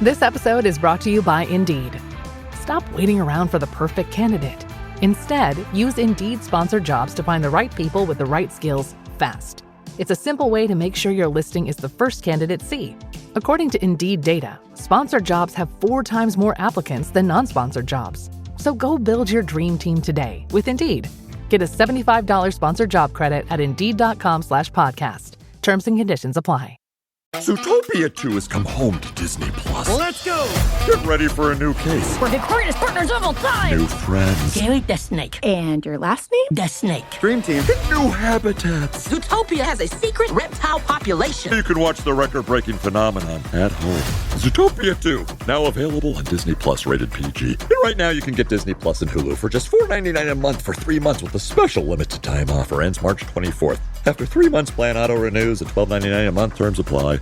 This episode is brought to you by Indeed. Stop waiting around for the perfect candidate. Instead, use Indeed sponsored jobs to find the right people with the right skills fast. It's a simple way to make sure your listing is the first candidates see. According to Indeed data, sponsored jobs have 4 times more applicants than non-sponsored jobs. So go build your dream team today with Indeed. Get a $75 sponsored job credit at Indeed.com/podcast. Terms and conditions apply. Zootopia 2 has come home to Disney+. Let's go! Get ready for a new case. We're the greatest partners of all time! New friends. Gary the Snake. And your last name? The Snake. Dream Team. New habitats. Zootopia has a secret reptile population. You can watch the record-breaking phenomenon at home. Zootopia 2, now available on Disney+, rated PG. And right now you can get Disney+ and Hulu for just $4.99 a month for 3 months with a special limited time offer. Ends March 24th. After 3 months, plan auto renews at $12.99 a month. Terms apply.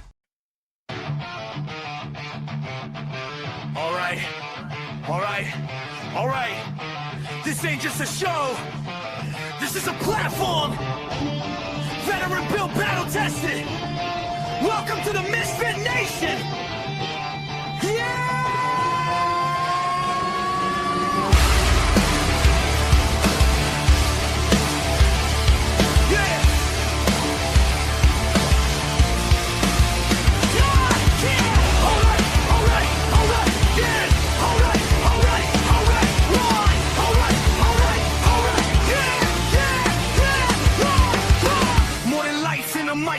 All right. This ain't just a show. This is a platform. Veteran built, battle tested. Welcome to the MisFitNation. Yeah!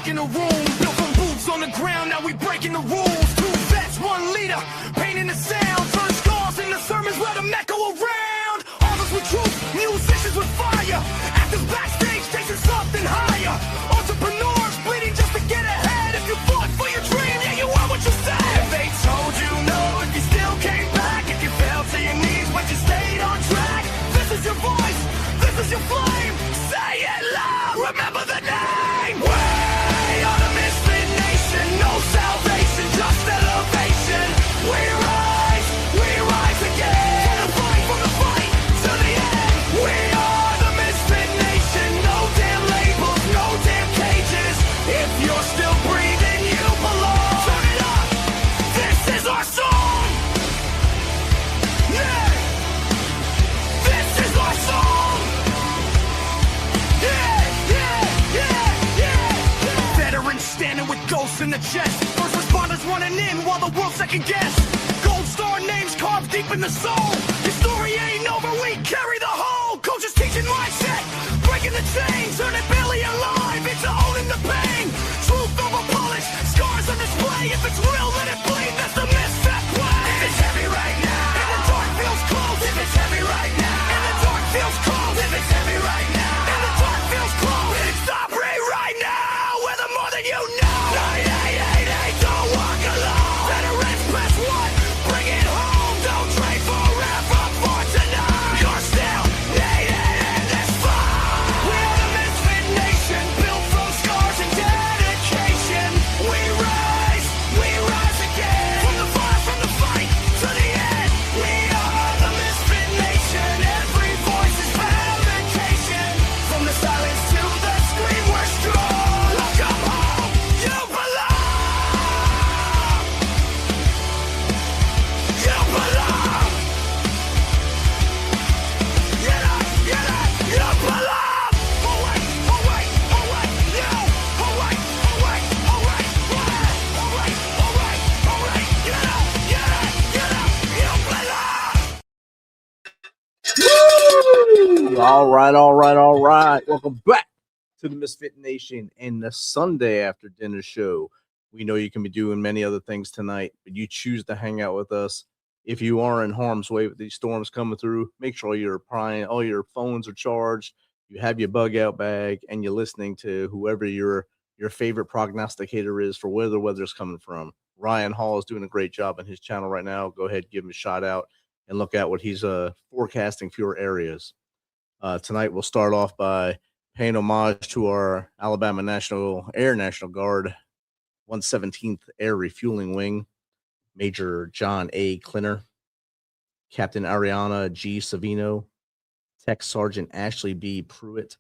In a room, built from boots on the ground, now we breaking the rules. 2 vets, 1 leader, painting the sound. Turn scars into sermons, let them echo around. Authors with truth, musicians with fire. Actors backstage, chasing something higher. Entrepreneurs bleeding just to get ahead. If you fought for your dream, yeah, you are what you said. If they told you no, if you still came back. If you fell to your knees, but you stayed on track. This is your voice, this is your flame. Say it loud, remember the name. Salvation, just elevation. We rise again. From the fight to the end. We are the MisFitNation. No damn labels, no damn cages. If you're still breathing, you belong. Turn it up. This is our song. Yeah. This is our song. Yeah. Veterans standing with ghosts in the chest. First responders running in while the world second guess. Gold star names carved deep in the soul. Your story ain't over, we carry the whole. Coaches teaching mindset, breaking the chains, turning barely alive into owning the pain. Truth over polish, scars on display. If it's real, let it bleed. That's the misfit way. If it's heavy right now, and the dark feels close. If it's heavy right now, and the dark feels close. If it's heavy right now, and the dark feels close. It's stop right now. We're the more than you know. Don't walk alone. Veterans press 1. Bring it home. Don't trade forever for tonight. You're still needed in this fight. We are the MisFitNation, built from scars and dedication. We rise again. From the fire, from the fight to the end. We are the MisFitNation. Every voice is vindication. From the silence to the scream, we're strong. Welcome home. You belong. All right. Welcome back to the MisFitNation and the Sunday after dinner show. We know you can be doing many other things tonight, but you choose to hang out with us. If you are in harm's way with these storms coming through, make sure all your phones are charged, you have your bug out bag, and you're listening to whoever your favorite prognosticator is for where the weather's coming from. Ryan Hall is doing a great job on his channel right now. Go ahead, give him a shout out and look at what he's forecasting for your areas. Tonight, we'll start off by paying homage to our Alabama Air National Guard 117th Air Refueling Wing, Major John A. Clinner, Captain Ariana G. Savino, Tech Sergeant Ashley B. Pruitt,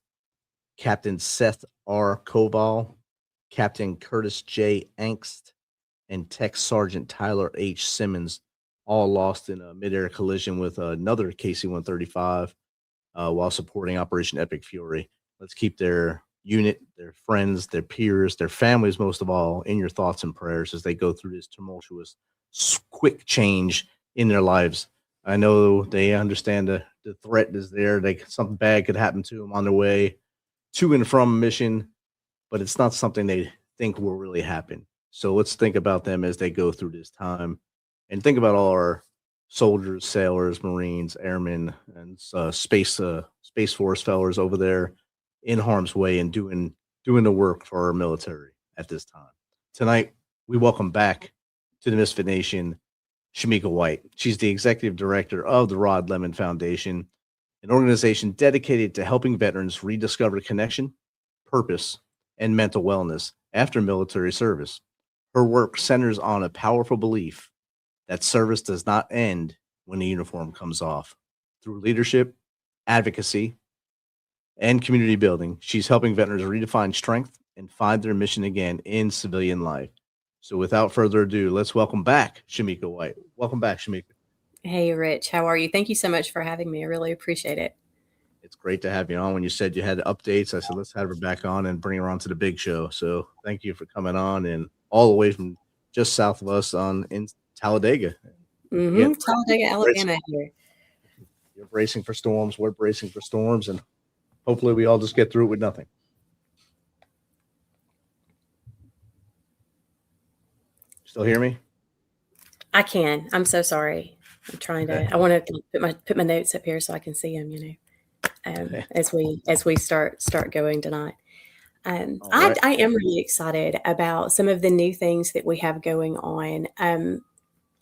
Captain Seth R. Koval, Captain Curtis J. Angst, and Tech Sergeant Tyler H. Simmons, all lost in a midair collision with another KC-135 while supporting Operation Epic Fury. Let's keep their unit, their friends, their peers, their families, most of all, in your thoughts and prayers as they go through this tumultuous, quick change in their lives. I know they understand the threat is there. Something bad could happen to them on their way to and from a mission, but it's not something they think will really happen. So let's think about them as they go through this time, and think about all our soldiers, sailors, Marines, airmen, and space force fellows over there in harm's way and doing the work for our military at this time. Tonight, we welcome back to the Misfit Nation Shamika White. She's the executive director of the Rod Lemon Foundation, an organization dedicated to helping veterans rediscover connection, purpose, and mental wellness after military service. Her work centers on a powerful belief that service does not end when the uniform comes off. Through leadership, advocacy, and community building, she's helping veterans redefine strength and find their mission again in civilian life. So without further ado, let's welcome back Shamika White. Welcome back, Shamika. Hey, Rich. How are you? Thank you so much for having me. I really appreciate it. It's great to have you on. When you said you had updates, I said, let's have her back on and bring her on to the big show. So thank you for coming on, and all the way from just south of us in Talladega. Talladega, Alabama here. You're bracing for storms. We're bracing for storms, and hopefully we all just get through it with nothing. Still hear me? I can. I'm so sorry. I'm trying to. I want to put my notes up here so I can see them. As we start going tonight. Right. I am really excited about some of the new things that we have going on.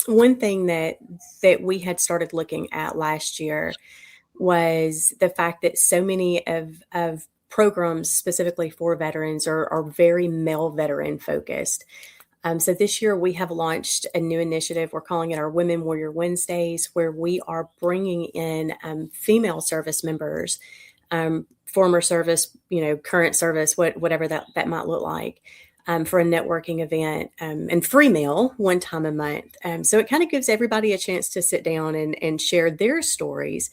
One thing that we had started looking at last year was the fact that so many of programs specifically for veterans are very male veteran focused. So this year we have launched a new initiative. We're calling it our Women Warrior Wednesdays, where we are bringing in female service members, former service, current service, whatever that might look like, for a networking event, and free meal one time a month. So it kind of gives everybody a chance to sit down and share their stories.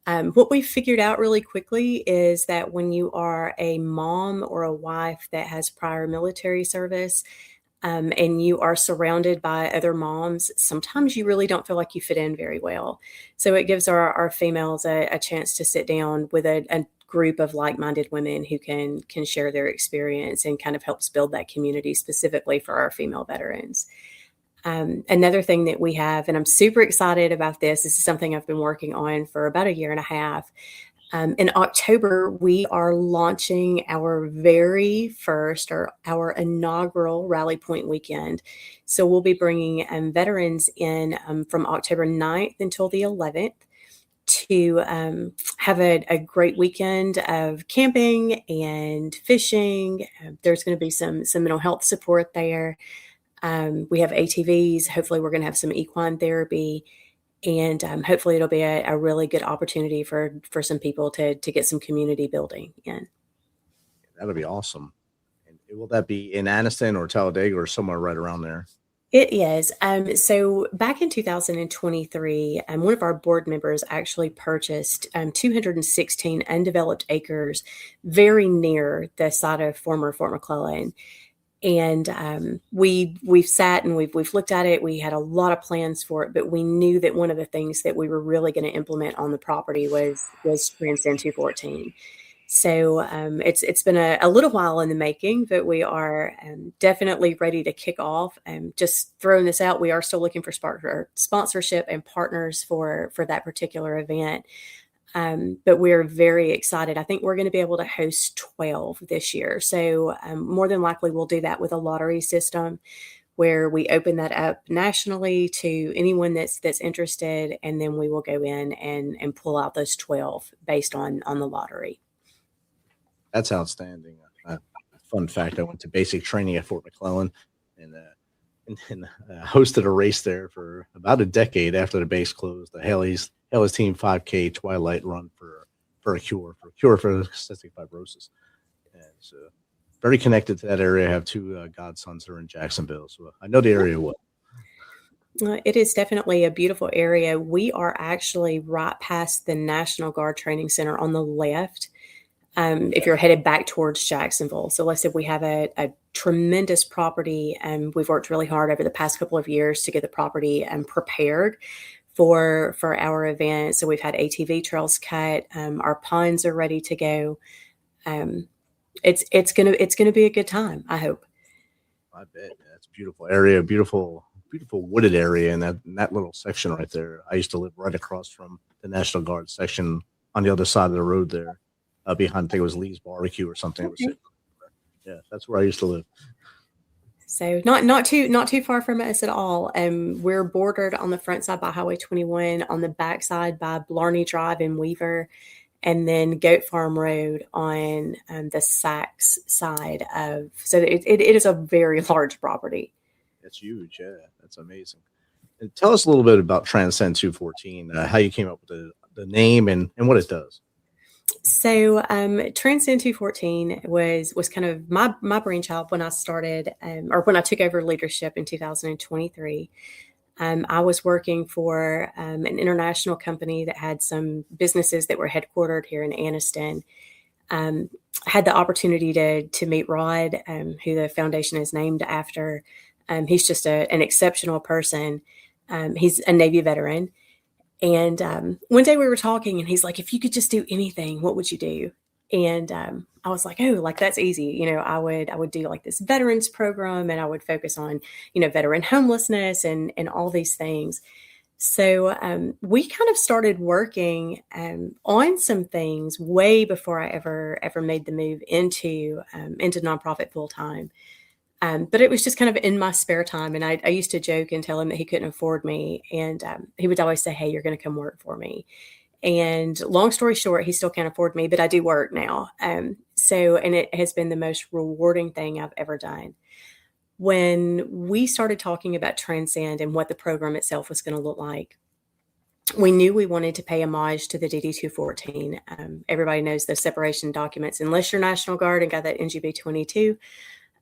What we figured out really quickly is that when you are a mom or a wife that has prior military service, and you are surrounded by other moms, sometimes you really don't feel like you fit in very well. So it gives our females a chance to sit down with a group of like-minded women who can share their experience and kind of helps build that community specifically for our female veterans. Another thing that we have, and I'm super excited about this is something I've been working on for about 1.5 years. In October, we are launching our very first, or our inaugural Rally Point weekend. So we'll be bringing veterans in from October 9th until the 11th to have a great weekend of camping and fishing. There's going to be some mental health support there. We have ATVs. Hopefully we're going to have some equine therapy. And hopefully it'll be a really good opportunity for some people to get some community building in. That'll be awesome. And will that be in Anniston or Talladega or somewhere right around there? It is. So back in 2023, one of our board members actually purchased 216 undeveloped acres very near the site of former Fort McClellan. And we've sat and we've looked at it. We had a lot of plans for it, but we knew that one of the things that we were really going to implement on the property was Transcend 214. So it's been a little while in the making, but we are definitely ready to kick off. Just throwing this out, we are still looking for sponsorship and partners for that particular event. But we're very excited. I think we're going to be able to host 12 this year. So more than likely we'll do that with a lottery system where we open that up nationally to anyone that's interested. And then we will go in and pull out those 12 based on the lottery. That's outstanding. Fun fact, I went to basic training at Fort McClellan and hosted a race there for about a decade after the base closed. The Haley's Team 5K Twilight Run for cure for cystic fibrosis. And so very connected to that area. I have two godsons that are in Jacksonville, so I know the area well. It is definitely a beautiful area. We are actually right past the National Guard Training Center on the left. If you're headed back towards Jacksonville. So let's say we have a tremendous property, and we've worked really hard over the past couple of years to get the property prepared for our event. So we've had ATV trails cut. Our ponds are ready to go. It's gonna be a good time, I hope. I bet. That's a beautiful area, beautiful wooded area in that little section right there. I used to live right across from the National Guard section on the other side of the road there, behind, I think it was Lee's Barbecue or something. Okay. Yeah, that's where I used to live. So not too far from us at all. We're bordered on the front side by Highway 21, on the back side by Blarney Drive in Weaver, and then Goat Farm Road on the Saks side of. So it is a very large property. That's huge. Yeah, that's amazing. And tell us a little bit about Transcend 214, how you came up with the name and what it does. So Transcend 214 was kind of my brainchild when I started, or when I took over leadership in 2023. I was working for an international company that had some businesses that were headquartered here in Anniston. I had the opportunity to meet Rod, who the foundation is named after. He's just an exceptional person. He's a Navy veteran. And one day we were talking, and he's like, if you could just do anything, what would you do? And I was like, oh, like, that's easy. You know, I would do like this veterans program, and I would focus on, veteran homelessness and all these things. So we kind of started working on some things way before I ever made the move into nonprofit full time. But it was just kind of in my spare time. And I used to joke and tell him that he couldn't afford me. And he would always say, hey, you're going to come work for me. And long story short, he still can't afford me, but I do work now. And it has been the most rewarding thing I've ever done. When we started talking about Transcend and what the program itself was going to look like, we knew we wanted to pay homage to the DD-214. Everybody knows the separation documents, unless you're National Guard and got that NGB 22.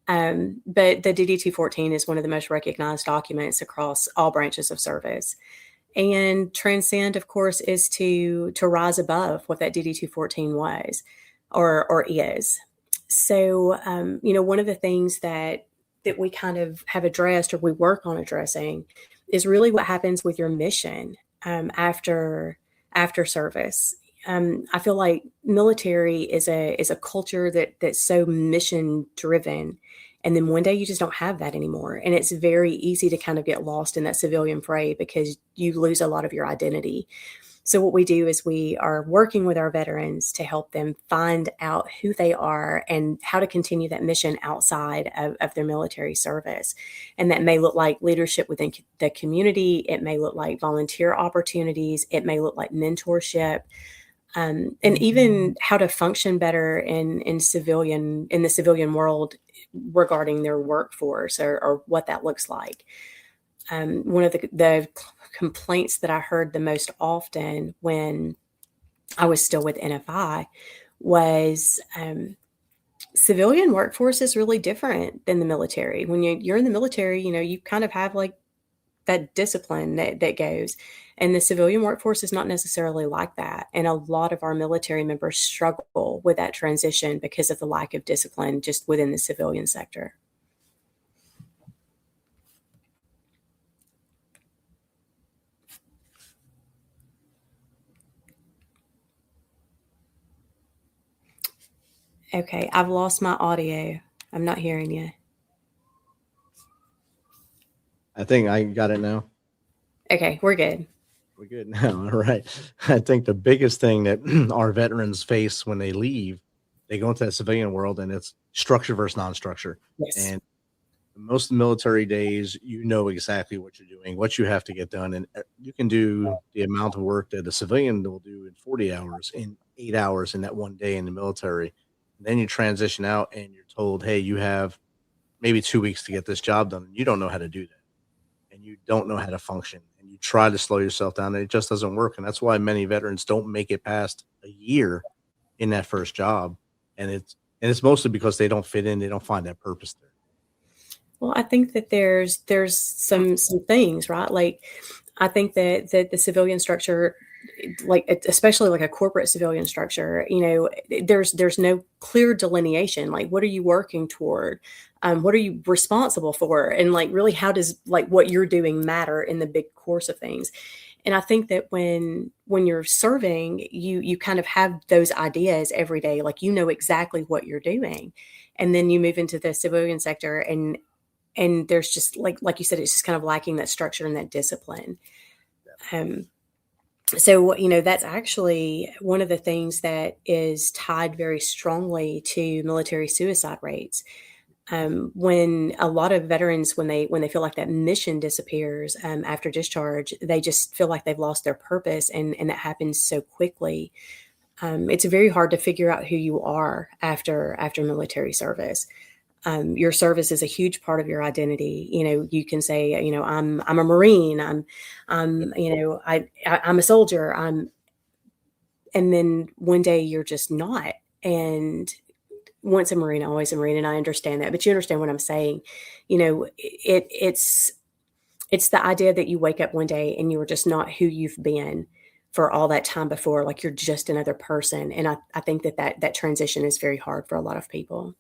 But the DD-214 is one of the most recognized documents across all branches of service. And Transcend, of course, is to rise above what that DD-214 was or is. So, one of the things that we kind of have addressed, or we work on addressing, is really what happens with your mission after service. I feel like military is a culture that's so mission driven. And then one day you just don't have that anymore. And it's very easy to kind of get lost in that civilian fray because you lose a lot of your identity. So what we do is we are working with our veterans to help them find out who they are and how to continue that mission outside of their military service. And that may look like leadership within the community. It may look like volunteer opportunities. It may look like mentorship. And even how to function better in the civilian world regarding their workforce or what that looks like. One of the complaints that I heard the most often when I was still with NFI was civilian workforce is really different than the military. When you're in the military, you kind of have like that discipline that goes. And the civilian workforce is not necessarily like that. And a lot of our military members struggle with that transition because of the lack of discipline just within the civilian sector. Okay, I've lost my audio. I'm not hearing you. I think I got it now. Okay, we're good. We're good now. All right. I think the biggest thing that our veterans face when they leave, they go into that civilian world, and it's structure versus non-structure. Yes. And most of the military days, you know exactly what you're doing, what you have to get done. And you can do the amount of work that a civilian will do in 40 hours, in 8 hours in that one day in the military. And then you transition out and you're told, hey, you have maybe 2 weeks to get this job done. And you don't know how to do that. And you don't know how to function, and you try to slow yourself down, and it just doesn't work. And that's why many veterans don't make it past a year in that first job. And And it's mostly because they don't fit in. They don't find that purpose there. Well, I think that there's some things, right? Like, I think that the civilian structure, like especially like a corporate civilian structure, there's no clear delineation. Like, what are you working toward? What are you responsible for? And like, really, how does like what you're doing matter in the big course of things? And I think that when you're serving, you kind of have those ideas every day, like exactly what you're doing, and then you move into the civilian sector, and there's just like you said, it's just kind of lacking that structure and that discipline. So, that's actually one of the things that is tied very strongly to military suicide rates. When a lot of veterans, when they feel like that mission disappears after discharge, they just feel like they've lost their purpose, and that happens so quickly. It's very hard to figure out who you are after military service. Your service is a huge part of your identity. You can say, I'm a Marine. I'm a soldier. And then one day you're just not. And once a Marine, always a Marine. And I understand that, but you understand what I'm saying. It's the idea that you wake up one day and you are just not who you've been for all that time before. Like, you're just another person. And I think that transition is very hard for a lot of people.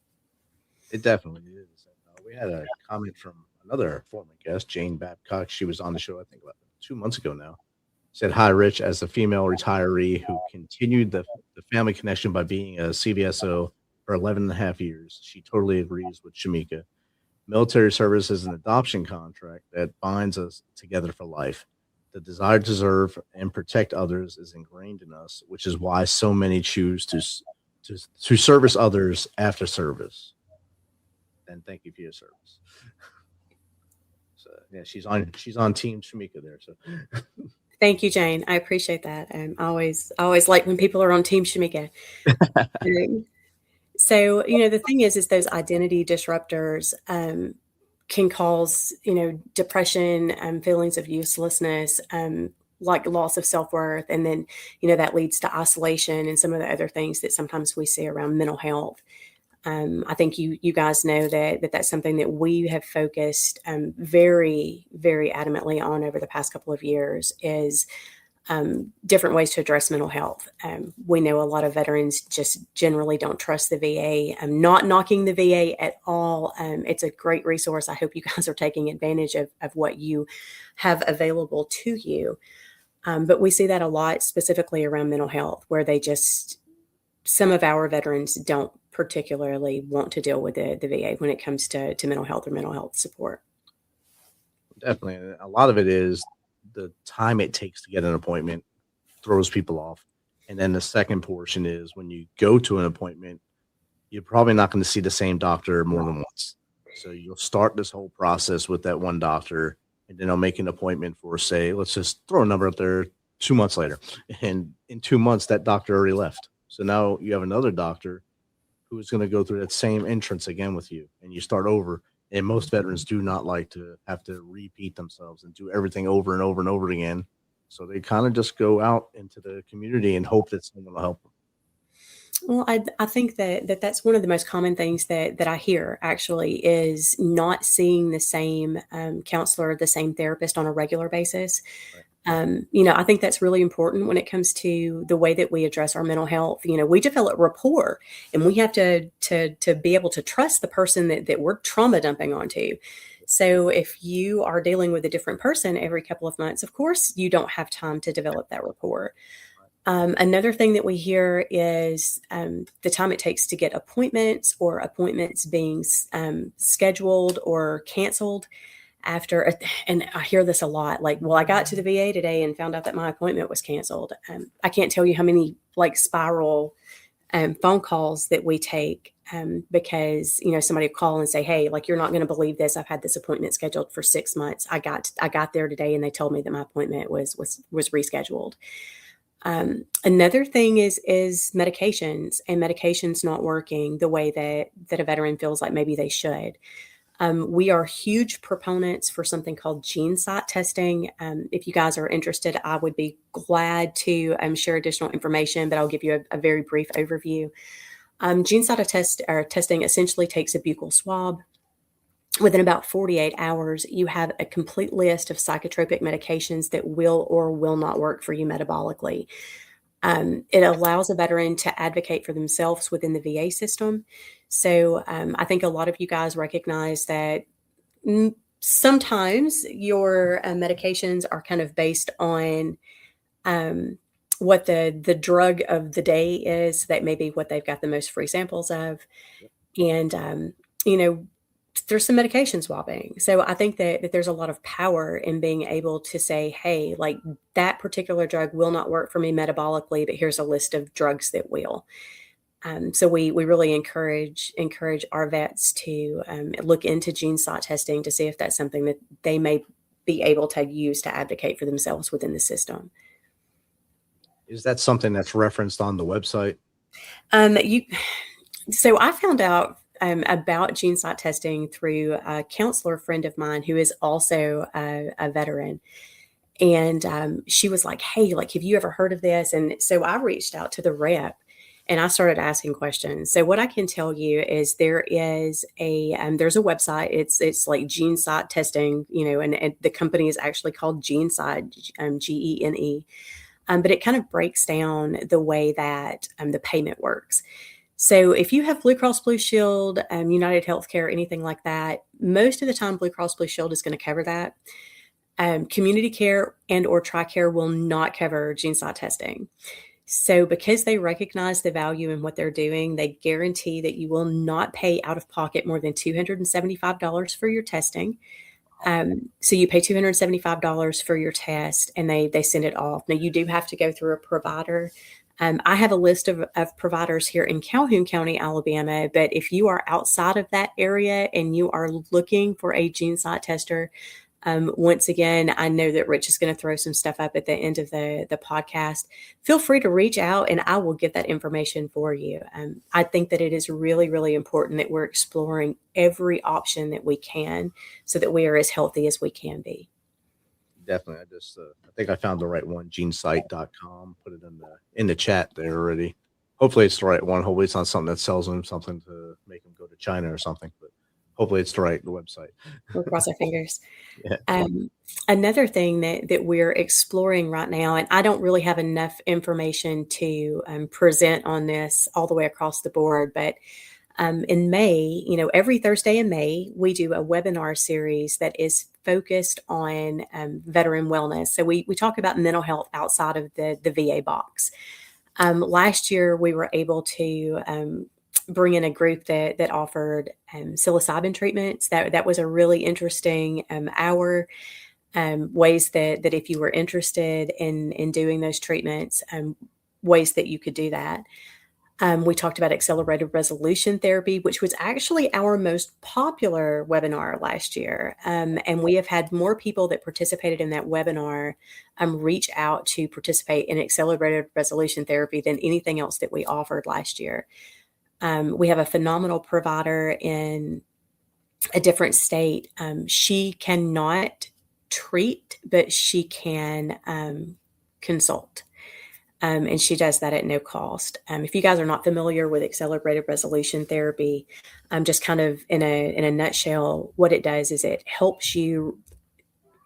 It definitely is. We had a comment from another former guest, Jane Babcock. She was on the show, I think, about 2 months ago now. Said, "Hi, Rich. As a female retiree who continued the family connection by being a CVSO for 11 and a half years, she totally agrees with Shamika. Military service is an adoption contract that binds us together for life. The desire to serve and protect others is ingrained in us, which is why so many choose to service others after service." And thank you for your service. So yeah, she's on Team Shamika there. So thank you, Jane. I appreciate that. I always like when people are on Team Shamika. So the thing is those identity disruptors can cause depression, feelings of uselessness, like loss of self-worth, and then that leads to isolation and some of the other things that sometimes we see around mental health. I think you guys know that's something that we have focused very, very adamantly on over the past couple of years is different ways to address mental health. We know a lot of veterans just generally don't trust the VA. I'm not knocking the VA at all. It's a great resource. I hope you guys are taking advantage of what you have available to you. But we see that a lot specifically around mental health, where some of our veterans don't particularly want to deal with the VA when it comes to mental health or mental health support. Definitely. A lot of it is the time it takes to get an appointment throws people off. And then the second portion is when you go to an appointment, you're probably not going to see the same doctor more than once. So you'll start this whole process with that one doctor, and then they'll make an appointment for, say, let's just throw a number up there, 2 months later. And in 2 months, that doctor already left. So now you have another doctor who is going to go through that same entrance again with you, and you start over. And most veterans do not like to have to repeat themselves and do everything over and over and over again. So they kind of just go out into the community and hope that someone will help them. Well, I think that's one of the most common things that I hear actually is not seeing the same counselor, the same therapist on a regular basis. Right. I think that's really important when it comes to the way that we address our mental health. We develop rapport, and we have to be able to trust the person that we're trauma dumping onto. So if you are dealing with a different person every couple of months, of course, you don't have time to develop that rapport. Another thing that we hear is the time it takes to get appointments, or appointments being scheduled or canceled after. And I hear this a lot, like, well, I got to the VA today and found out that my appointment was canceled. I can't tell you how many spiral phone calls that we take because somebody will call and say, hey, like, you're not going to believe this. I've had this appointment scheduled for 6 months. I got there today and they told me that my appointment was rescheduled. Another thing is medications, and medications not working the way that a veteran feels like maybe they should. We are huge proponents for something called gene site testing. If you guys are interested, I would be glad to share additional information, but I'll give you a very brief overview. Gene side testing essentially takes a buccal swab. Within about 48 hours, you have a complete list of psychotropic medications that will or will not work for you metabolically. It allows a veteran to advocate for themselves within the VA system. So I think a lot of you guys recognize that sometimes your medications are kind of based on what the drug of the day is. That may be what they've got the most free samples of. And, there's some medication swapping. So I think that there's a lot of power in being able to say, hey, like that particular drug will not work for me metabolically, but here's a list of drugs that will. So we really encourage our vets to look into gene site testing to see if that's something that they may be able to use to advocate for themselves within the system. Is that something that's referenced on the website? So I found out about gene site testing through a counselor friend of mine who is also a veteran. And she was like, hey, like, have you ever heard of this? And so I reached out to the rep and I started asking questions. So what I can tell you is there's a website. It's like gene site testing, and the company is actually called Gene Site, GENE. But it kind of breaks down the way that the payment works. So if you have Blue Cross Blue Shield, United Healthcare, anything like that, most of the time Blue Cross Blue Shield is going to cover that. Community care and or TRICARE will not cover gene site testing. So because they recognize the value in what they're doing, they guarantee that you will not pay out of pocket more than $275 for your testing. So you pay $275 for your test and they send it off. Now you do have to go through a provider. I have a list of providers here in Calhoun County, Alabama, but if you are outside of that area and you are looking for a gene site tester, once again, I know that Rich is going to throw some stuff up at the end of the podcast. Feel free to reach out and I will get that information for you. I think that it is really, really important that we're exploring every option that we can so that we are as healthy as we can be. Definitely. I think I found the right one, genesite.com. Put it in the chat there already. Hopefully it's the right one. Hopefully it's not something that sells them something to make them go to China or something, but hopefully it's the right website. We'll cross our fingers. Yeah. Another thing that we're exploring right now, and I don't really have enough information to present on this all the way across the board, but in May, every Thursday in May, we do a webinar series that is focused on veteran wellness. So we talk about mental health outside of the VA box. Last year, we were able to bring in a group that offered psilocybin treatments. That was a really interesting hour. Ways that if you were interested in doing those treatments, ways that you could do that. We talked about accelerated resolution therapy, which was actually our most popular webinar last year. And we have had more people that participated in that webinar reach out to participate in accelerated resolution therapy than anything else that we offered last year. We have a phenomenal provider in a different state. She cannot treat, but she can consult. And she does that at no cost. If you guys are not familiar with accelerated resolution therapy, just kind of in a nutshell, what it does is it helps you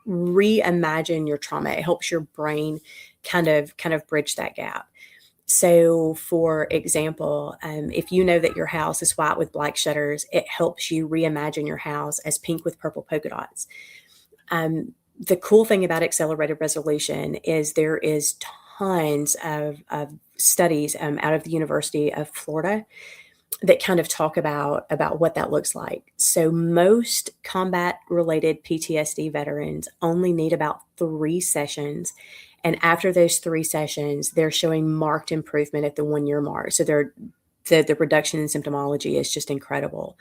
reimagine your trauma. It helps your brain kind of bridge that gap. So, for example, if you know that your house is white with black shutters, it helps you reimagine your house as pink with purple polka dots. The cool thing about accelerated resolution is there is tons of studies out of the University of Florida that kind of talk about what that looks like. So most combat-related PTSD veterans only need about 3 sessions. And after those 3 sessions, they're showing marked improvement at the 1-year mark. So the reduction in symptomology is just incredible.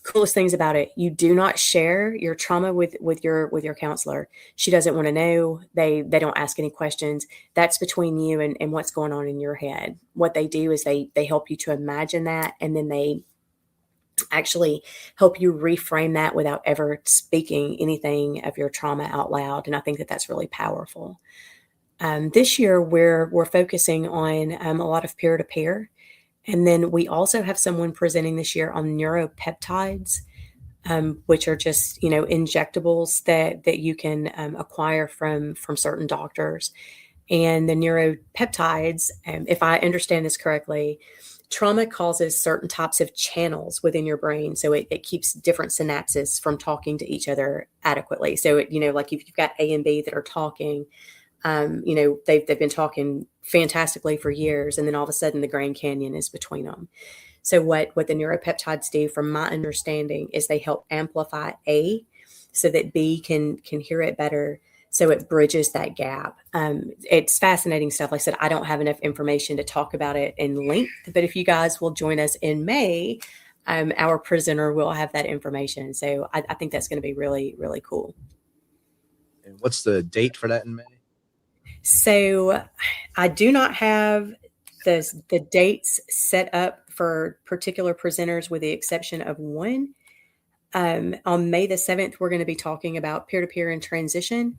Coolest things about it, you do not share your trauma with your counselor. She doesn't want to know. They don't ask any questions. That's between you and what's going on in your head. What they do is they help you to imagine that, and then they actually help you reframe that without ever speaking anything of your trauma out loud. And I think that that's really powerful. This year we're focusing on a lot of peer-to-peer. And then we also have someone presenting this year on neuropeptides, which are just, injectables that you can acquire from certain doctors. And the neuropeptides, if I understand this correctly, trauma causes certain types of channels within your brain. So it keeps different synapses from talking to each other adequately. So, like if you've got A and B that are talking, they've been talking fantastically for years. And then all of a sudden the Grand Canyon is between them. So what the neuropeptides do, from my understanding, is they help amplify A so that B can hear it better. So it bridges that gap. It's fascinating stuff. Like I said, I don't have enough information to talk about it in length, but if you guys will join us in May, our presenter will have that information. So I think that's going to be really, really cool. And what's the date for that in May? So I do not have the dates set up for particular presenters, with the exception of one. On May the 7th, we're going to be talking about peer-to-peer and transition.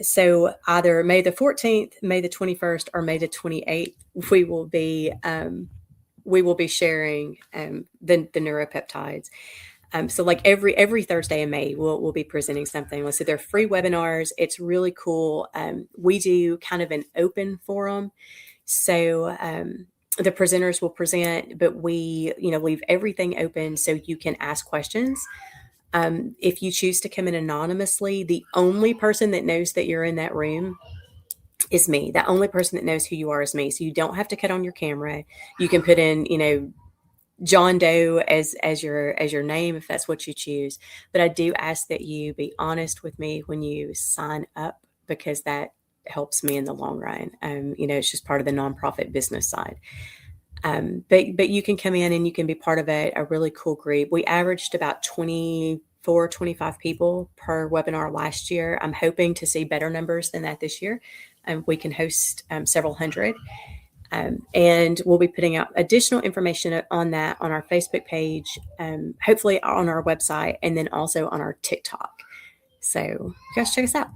So either May the 14th, May the 21st, or May the 28th, we will be sharing the neuropeptides. So like every Thursday in May, we'll be presenting something. So they're free webinars. It's really cool. We do kind of an open forum. So the presenters will present, but we, leave everything open so you can ask questions. If you choose to come in anonymously, the only person that knows that you're in that room is me. The only person that knows who you are is me. So you don't have to cut on your camera. You can put in, John Doe as your name, if that's what you choose. But I do ask that you be honest with me when you sign up, because that helps me in the long run. It's just part of the nonprofit business side. But you can come in and you can be part of a really cool group. We averaged about 24, 25 people per webinar last year. I'm hoping to see better numbers than that this year. We can host several hundred. And we'll be putting out additional information on that on our Facebook page, hopefully on our website, and then also on our TikTok. So you guys check us out.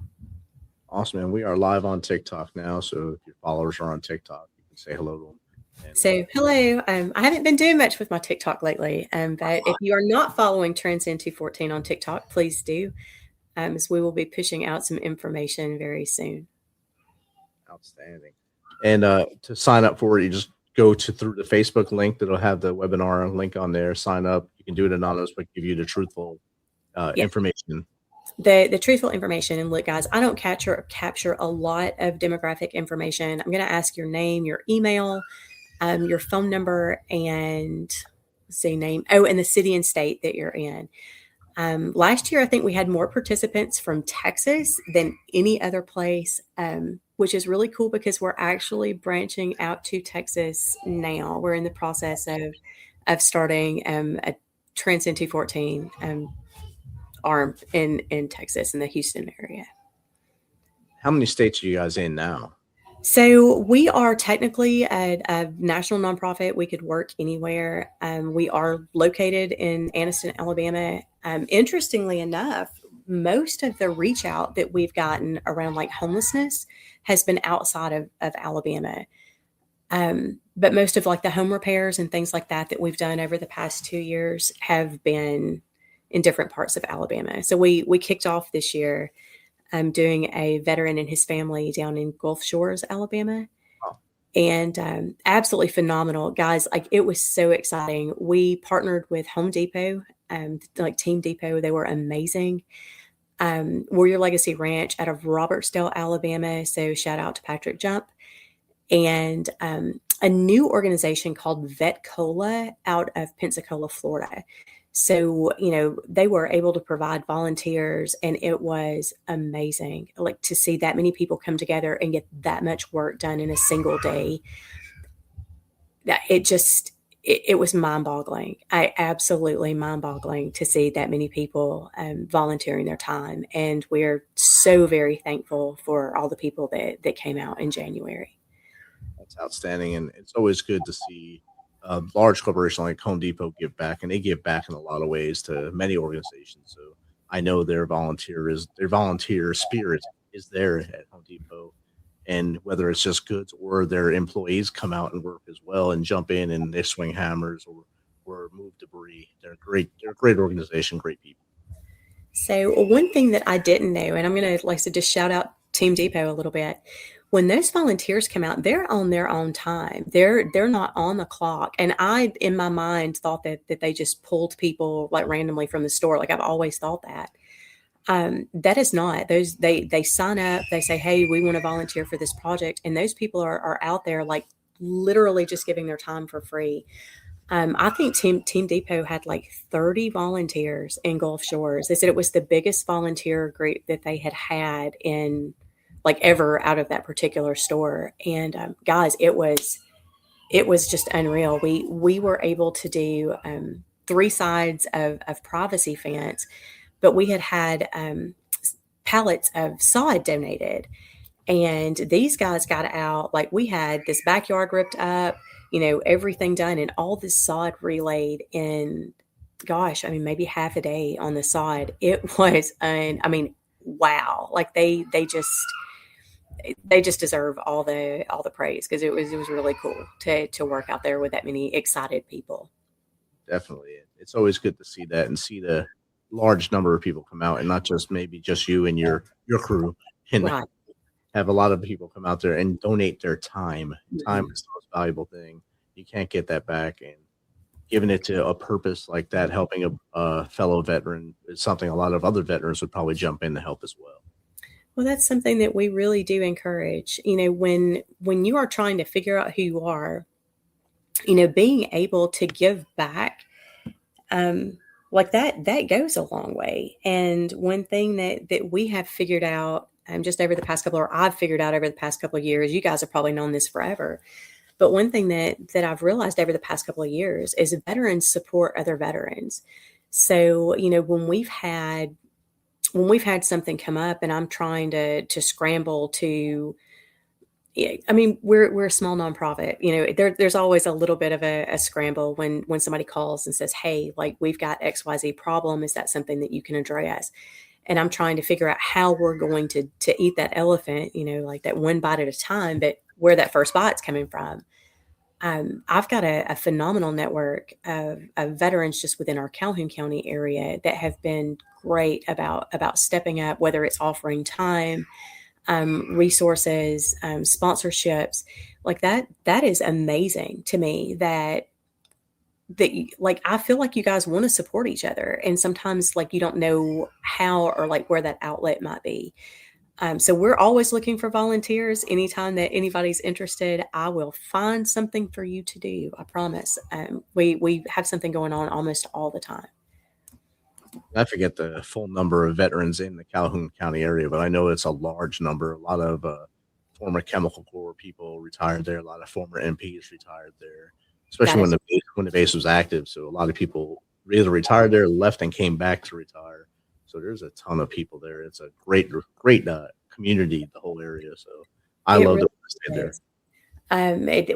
Awesome, man. We are live on TikTok now. So if your followers are on TikTok, you can say hello to them. So hello. I haven't been doing much with my TikTok lately, but if you are not following Transcend 214 on TikTok, please do, as we will be pushing out some information very soon. Outstanding. And to sign up for it, you just go through the Facebook link that'll have the webinar link on there. Sign up. You can do it anonymous, but give you the truthful information. The truthful information. And look, guys, I don't capture a lot of demographic information. I'm going to ask your name, your email, your phone number, and and the city and state that you're in. Last year, I think we had more participants from Texas than any other place, which is really cool because we're actually branching out to Texas now. We're in the process of starting a Transcend 214 arm in Texas, in the Houston area. How many states are you guys in now? So we are technically a national nonprofit. We could work anywhere. We are located in Anniston, Alabama. Interestingly enough, most of the reach out that we've gotten around like homelessness has been outside of Alabama. But most of like the home repairs and things like that we've done over the past 2 years have been in different parts of Alabama. So we kicked off this year doing a veteran and his family down in Gulf Shores, Alabama. Oh. And absolutely phenomenal. Guys, like it was so exciting. We partnered with Home Depot, like Team Depot. They were amazing. Warrior Legacy Ranch out of Robertsdale, Alabama. So shout out to Patrick Jump. And a new organization called Vet Cola out of Pensacola, Florida. So, they were able to provide volunteers, and it was amazing, like to see that many people come together and get that much work done in a single day. That it was mind-boggling. Absolutely mind-boggling to see that many people volunteering their time. And we're so very thankful for all the people that came out in January. That's outstanding. And it's always good to see a large corporation like Home Depot give back, and they give back in a lot of ways to many organizations. So I know their volunteer spirit is there at Home Depot. And whether it's just goods or their employees come out and work as well and jump in and they swing hammers or move debris. They're great. They're a great organization, great people. So one thing that I didn't know, and I'm going to, like I said, just shout out Team Depot a little bit. When those volunteers come out, they're on their own time. They're not on the clock. And I, in my mind, thought that they just pulled people like randomly from the store. Like I've always thought that. That is not. Those they sign up. They say, "Hey, we want to volunteer for this project," and those people are out there like literally just giving their time for free. I think Team Depot had like 30 volunteers in Gulf Shores. They said it was the biggest volunteer group that they had in like ever out of that particular store. And guys, it was just unreal. We were able to do 3 sides of privacy fence, but we had pallets of sod donated. And these guys got out, like we had this backyard ripped up, everything done, and all this sod relayed in, gosh, I mean, maybe half a day on the sod. It was, wow. Like they just deserve all the praise, because it was really cool to work out there with that many excited people. Definitely. It's always good to see that and see the large number of people come out, and not just maybe just you and your crew, and Right. have a lot of people come out there and donate their time. Time is the most valuable thing. You can't get that back, and giving it to a purpose like that, helping a fellow veteran, is something a lot of other veterans would probably jump in to help as well. Well, that's something that we really do encourage. When you are trying to figure out who you are, being able to give back, like that goes a long way. And one thing that we have figured out, just over the past I've figured out over the past couple of years, you guys have probably known this forever, but one thing that I've realized over the past couple of years is veterans support other veterans. So, when we've had something come up and I'm trying to scramble to, we're a small nonprofit, there's always a little bit of a scramble when somebody calls and says, "Hey, like we've got XYZ problem. Is that something that you can address?" And I'm trying to figure out how we're going to eat that elephant, like that one bite at a time, but where that first bite's coming from. I've got a phenomenal network of veterans just within our Calhoun County area that have been great about stepping up, whether it's offering time, resources, sponsorships, like that. That is amazing to me that like, I feel like you guys want to support each other. And sometimes like you don't know how or like where that outlet might be. So we're always looking for volunteers. Anytime that anybody's interested, I will find something for you to do. I promise. We have something going on almost all the time. I forget the full number of veterans in the Calhoun County area, but I know it's a large number. A lot of former Chemical Corps people retired there. A lot of former MPs retired there, especially when the base was active. So a lot of people either retired there, left, and came back to retire. So there's a ton of people there. It's a great community, the whole area. So I love to stay there.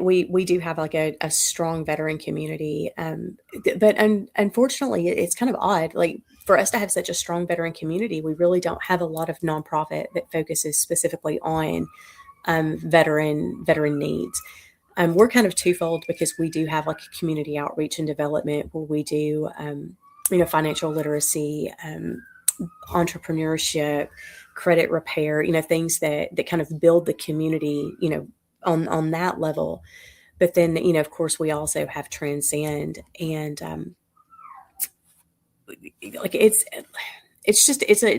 We do have like a strong veteran community, but unfortunately, it's kind of odd. Like for us to have such a strong veteran community, we really don't have a lot of nonprofit that focuses specifically on veteran needs. We're kind of twofold, because we do have like a community outreach and development where we do financial literacy, entrepreneurship, credit repair, things that kind of build the community, on that level. But then, of course, we also have Transcend, and like it's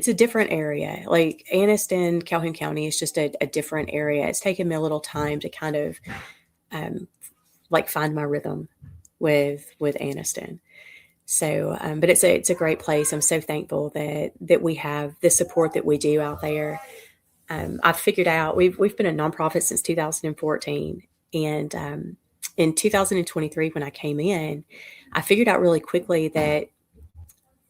a different area. Like Anniston, Calhoun County is just a different area. It's taken me a little time to kind of like find my rhythm with Anniston. So, but it's a great place. I'm so thankful that we have the support that we do out there. I've figured out we've been a nonprofit since 2014, and in 2023, when I came in, I figured out really quickly that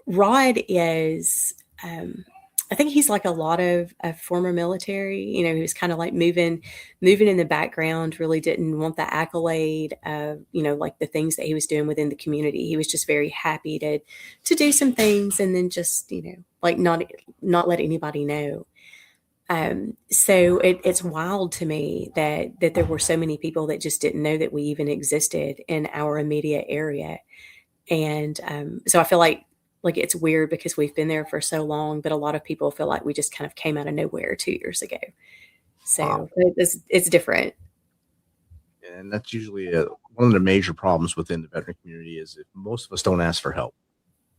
Rod is, I think he's like a lot of former military. He was kind of like moving in the background, really didn't want the accolade of, like the things that he was doing within the community. He was just very happy to do some things and then just, like not let anybody know. So it's wild to me that there were so many people that just didn't know that we even existed in our immediate area. And so I feel like it's weird because we've been there for so long, but a lot of people feel like we just kind of came out of nowhere 2 years ago. So it's different. And that's usually one of the major problems within the veteran community is if most of us don't ask for help.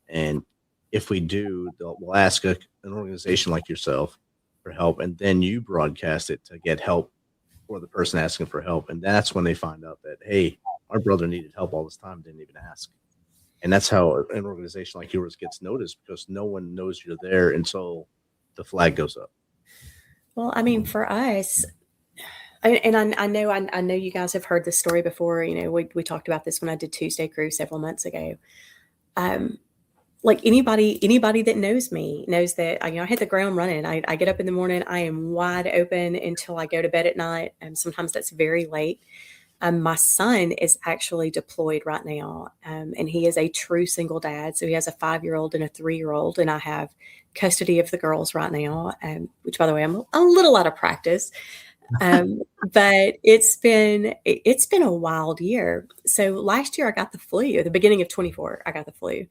And if we do, we'll ask an organization like yourself for help, and then you broadcast it to get help for the person asking for help. And that's when they find out that, hey, our brother needed help all this time, didn't even ask. And that's how an organization like yours gets noticed, because no one knows you're there until the flag goes up. Well, I mean, for us, I know you guys have heard this story before. You know, we talked about this when I did Tuesday Crew several months ago. Like anybody that knows me knows that I hit the ground running. I get up in the morning, I am wide open until I go to bed at night, and sometimes that's very late. My son is actually deployed right now, and he is a true single dad. So he has a 5-year-old and a 3-year-old, and I have custody of the girls right now, which, by the way, I'm a little out of practice. But it's been a wild year. So last year I got the flu. At the beginning of 24, I got the flu.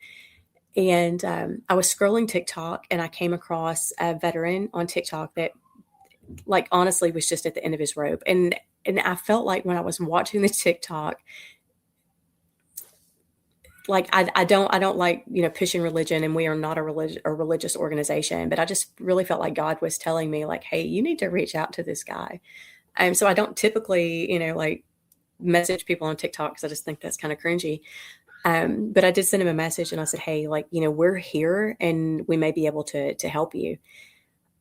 And I was scrolling TikTok, and I came across a veteran on TikTok that, like, honestly was just at the end of his rope. And I felt like when I was watching the TikTok, like I don't like, pushing religion, and we are not a religious organization, but I just really felt like God was telling me, like, hey, you need to reach out to this guy. So I don't typically, like, message people on TikTok because I just think that's kind of cringy. But I did send him a message, and I said, hey, like, we're here and we may be able to help you.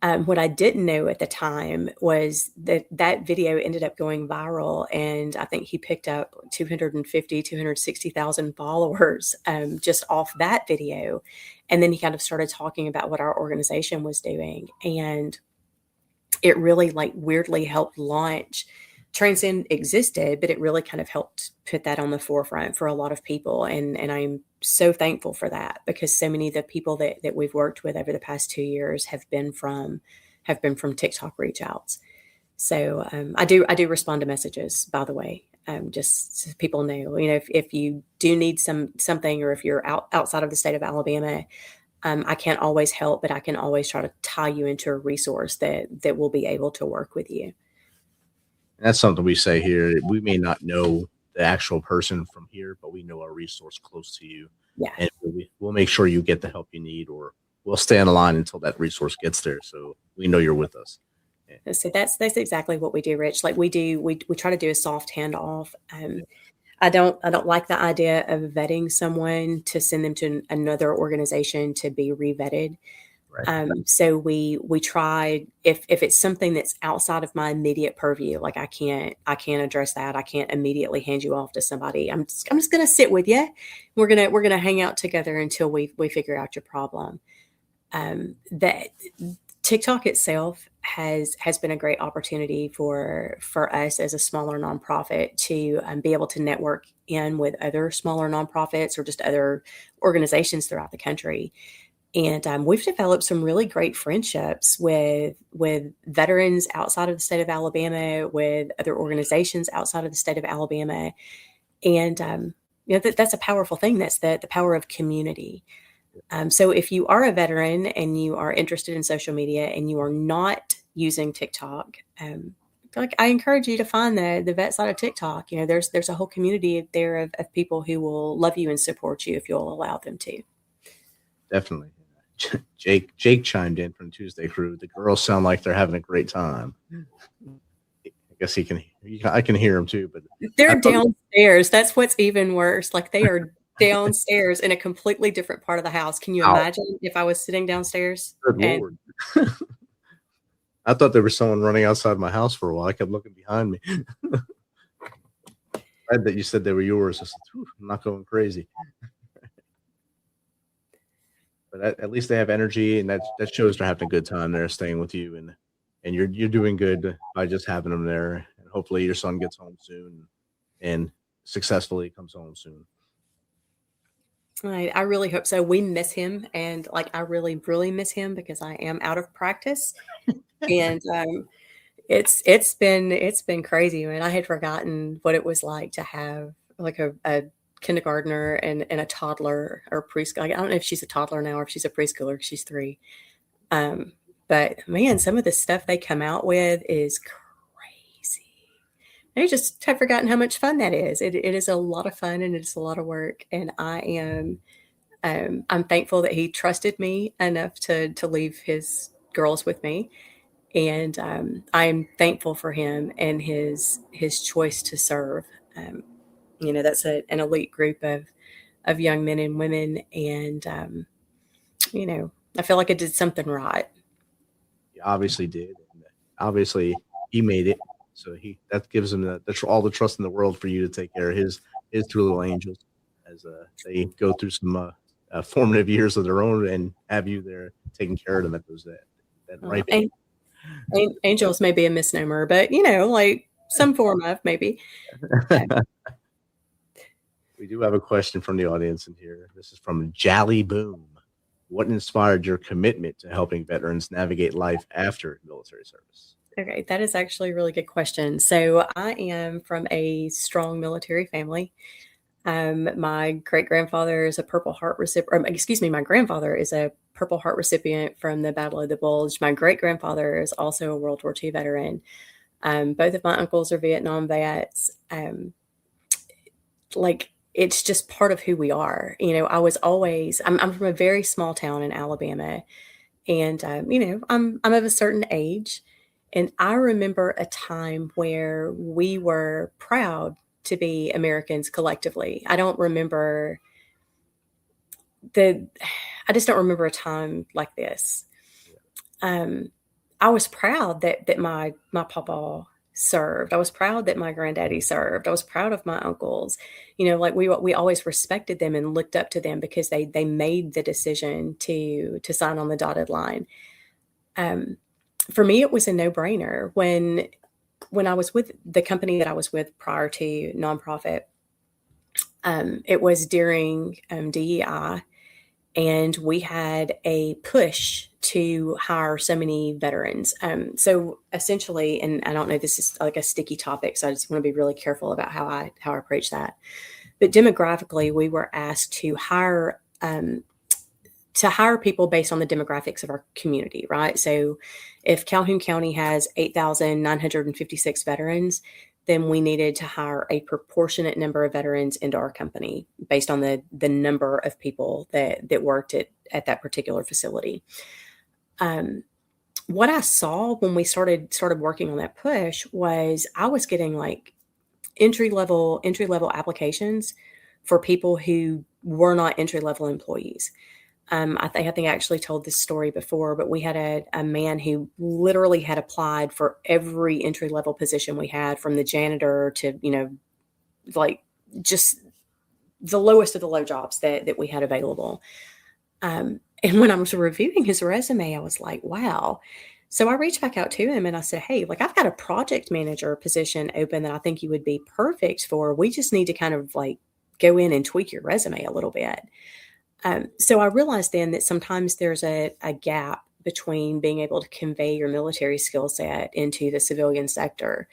What I didn't know at the time was that video ended up going viral, and I think he picked up 260,000 followers just off that video. And then he kind of started talking about what our organization was doing, and it really, like, weirdly helped launch. Transcend existed, but it really kind of helped put that on the forefront for a lot of people. And I'm so thankful for that, because so many of the people that we've worked with over the past 2 years have been from TikTok reach outs. So I do respond to messages, by the way, just so people know, if you do need something, or if you're outside of the state of Alabama, I can't always help, but I can always try to tie you into a resource that will be able to work with you. That's something we say here. We may not know the actual person from here, but we know our resource close to you. Yeah. And we'll make sure you get the help you need, or we'll stay on the line until that resource gets there. So we know you're with us. Yeah. So that's exactly what we do, Rich. Like, we try to do a soft handoff. I don't like the idea of vetting someone to send them to another organization to be re-vetted. Right. So we tried, if it's something that's outside of my immediate purview, like I can't address that. I can't immediately hand you off to somebody. I'm just going to sit with you. We're going to hang out together until we figure out your problem. That TikTok itself has been a great opportunity for us as a smaller nonprofit to be able to network in with other smaller nonprofits or just other organizations throughout the country. And we've developed some really great friendships with veterans outside of the state of Alabama, with other organizations outside of the state of Alabama. And, that's a powerful thing. That's the power of community. So if you are a veteran and you are interested in social media and you are not using TikTok, I encourage you to find the vet side of TikTok. There's a whole community there of people who will love you and support you if you'll allow them to. Definitely. Jake chimed in from Tuesday Crew. The girls sound like they're having a great time. I guess I can hear them too, but they're downstairs. That's what's even worse. Like, they are downstairs in a completely different part of the house. Can you imagine if I was sitting downstairs? Good Lord. I thought there was someone running outside my house for a while. I kept looking behind me. Glad that you said they were yours. I said, I'm not going crazy. But at least they have energy, and that shows they're having a good time. They're staying with you, and you're doing good by just having them there. And hopefully your son gets home soon and successfully comes home soon. I really hope so. We miss him, and like I really, really miss him because I am out of practice, and it's been crazy, man. I had forgotten what it was like to have like a kindergartner and a toddler or preschool. I don't know if she's a toddler now or if she's a preschooler. 'Cause she's 3. Um, but man, some of the stuff they come out with is crazy. I just have forgotten how much fun that is. It is a lot of fun and it's a lot of work. And I'm thankful that he trusted me enough to leave his girls with me, and I'm thankful for him and his choice to serve. Um, that's an elite group of young men and women, and I feel like I did something right. He obviously did. And obviously, he made it. So that gives him all the trust in the world for you to take care of his 2 little angels as they go through some formative years of their own and have you there taking care of them at that Uh, ripe an- Angels may be a misnomer, but like some form of maybe. Um, We do have a question from the audience in here. This is from Jally Boom. What inspired your commitment to helping veterans navigate life after military service? okay, that is actually a really good question. So I am from a strong military family. My great grandfather is a Purple Heart recipient. Excuse me, my grandfather is a Purple Heart recipient from the Battle of the Bulge. My great grandfather is also a World War II veteran. Both of my uncles are Vietnam vets. Like it's just part of who we are. I'm from a very small town in Alabama, and I'm of a certain age, and I remember a time where we were proud to be Americans collectively. The I just don't remember a time like this. Um, I was proud that my papa served. I was proud that my granddaddy served. I was proud of my uncles. Like we always respected them and looked up to them because they made the decision to sign on the dotted line. Um, for me, it was a no brainer when I was with the company that I was with prior to nonprofit. It was during DEI, and we had a push to hire so many veterans. So essentially, and I don't know, this is like a sticky topic, so I just want to be really careful about how I approach that. But demographically, we were asked to hire people based on the demographics of our community, right? So if Calhoun County has 8,956 veterans, then we needed to hire a proportionate number of veterans into our company based on the number of people that worked at that particular facility. What I saw when we started working on that push was I was getting like entry level applications for people who were not entry level employees. I think I actually told this story before, but we had a man who literally had applied for every entry level position we had, from the janitor to, like just the lowest of the low jobs that we had available. And when I was reviewing his resume, I was like, wow. So I reached back out to him and I said, hey, like I've got a project manager position open that I think you would be perfect for. We just need to kind of like go in and tweak your resume a little bit. So I realized then that sometimes there's a gap between being able to convey your military skill set into the civilian sector.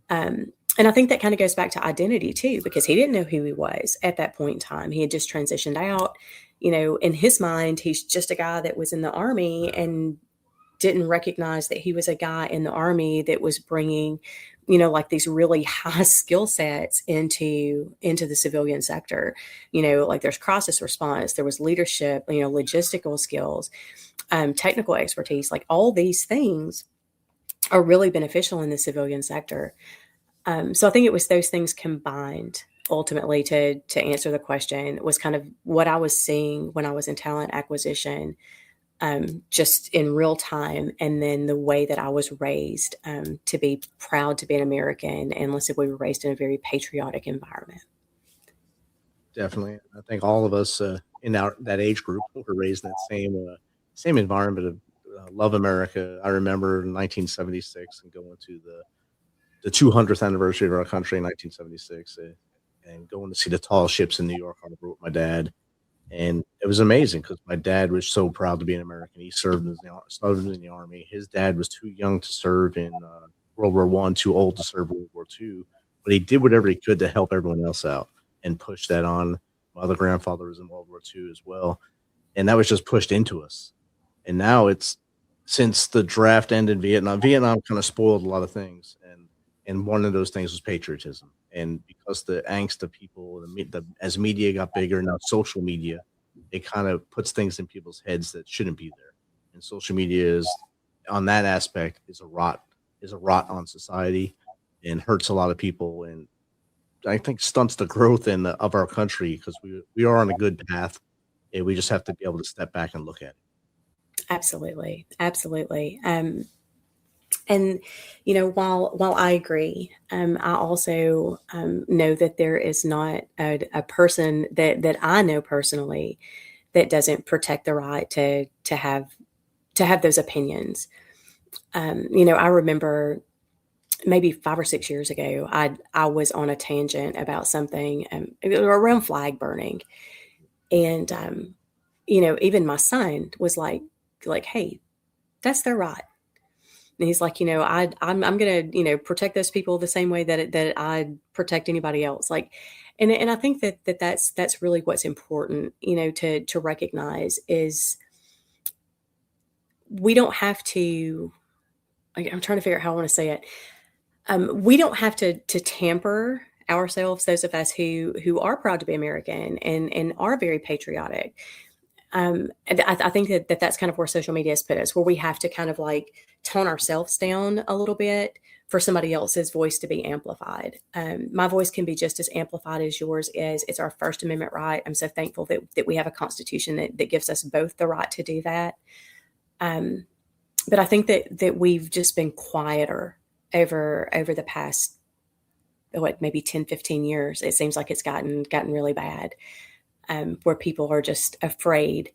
And I think that kind of goes back to identity too, because he didn't know who he was at that point in time. He had just transitioned out. In his mind, he's just a guy that was in the Army and didn't recognize that he was a guy in the Army that was bringing, like these really high skill sets into the civilian sector. Like there's crisis response, there was leadership, logistical skills, technical expertise, like all these things are really beneficial in the civilian sector. So I think it was those things combined ultimately to answer the question. Was kind of what I was seeing when I was in talent acquisition, just in real time, and then the way that I was raised, to be proud to be an American, and let's say we were raised in a very patriotic environment. Definitely. I think all of us in that age group were raised in that same environment of love America. I remember in 1976 and going to the 200th anniversary of our country in 1976 and going to see the tall ships in New York Harbor with my dad. And it was amazing because my dad was so proud to be an American. He served in the army. His dad was too young to serve in World War One, too old to serve World War Two, but he did whatever he could to help everyone else out and push that on. My other grandfather was in World War Two as well, and that was just pushed into us. And now it's since the draft ended in Vietnam. Vietnam kind of spoiled a lot of things, and one of those things was patriotism. And because the angst of people, as media got bigger, now social media, it kind of puts things in people's heads that shouldn't be there. And social media is, on that aspect, is a rot on society, and hurts a lot of people, and I think stunts the growth of our country because we are on a good path, and we just have to be able to step back and look at it. Absolutely. Absolutely. And while I agree, I also know that there is not a person that I know personally that doesn't protect the right to have those opinions. I remember maybe 5 or 6 years ago, I was on a tangent about something around flag burning, and even my son was like, hey, that's their right. And he's like, I'm going to, protect those people the same way that I protect anybody else. Like, and I think that's really what's important, to recognize is we don't have to, I'm trying to figure out how I want to say it. We don't have to tamper ourselves, those of us who are proud to be American and are very patriotic. And I think that's kind of where social media has put us, where we have to kind of like tone ourselves down a little bit for somebody else's voice to be amplified. My voice can be just as amplified as yours is. It's our First Amendment right. I'm so thankful that we have a constitution that gives us both the right to do that. But I think that we've just been quieter over the past, maybe 10, 15 years. It seems like it's gotten really bad. Where people are just afraid